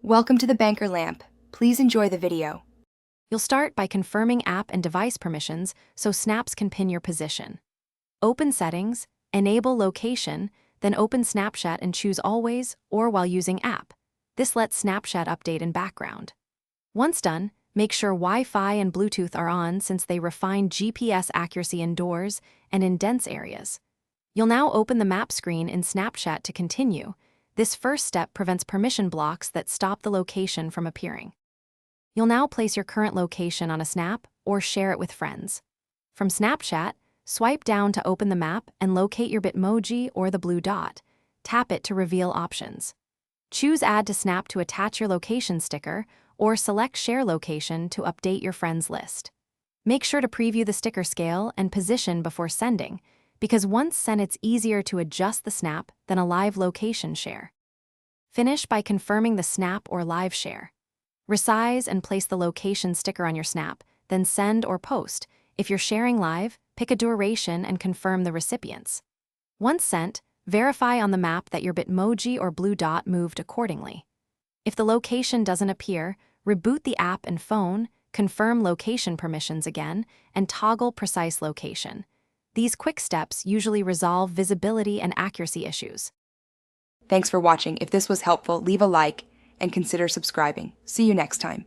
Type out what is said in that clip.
Welcome to the Banker Lamp. Please enjoy the video. You'll start by confirming app and device permissions so snaps can pin your position. Open Settings, enable Location, then open Snapchat and choose Always or while using app. This lets Snapchat update in background. Once done, make sure Wi-Fi and Bluetooth are on since they refine GPS accuracy indoors and in dense areas. You'll now open the map screen in Snapchat to continue. This first step prevents permission blocks that stop the location from appearing. You'll now place your current location on a snap or share it with friends. From Snapchat, swipe down to open the map and locate your Bitmoji or the blue dot. Tap it to reveal options. Choose Add to Snap to attach your location sticker or select Share Location to update your friends list. Make sure to preview the sticker scale and position before sending, because once sent it's easier to adjust the snap than a live location share. Finish by confirming the snap or live share. Resize and place the location sticker on your snap, then send or post. If you're sharing live, pick a duration and confirm the recipients. Once sent, verify on the map that your Bitmoji or blue dot moved accordingly. If the location doesn't appear, reboot the app and phone, confirm location permissions again, and toggle precise location. These quick steps usually resolve visibility and accuracy issues. Thanks for watching. If this was helpful, leave a like and consider subscribing. See you next time.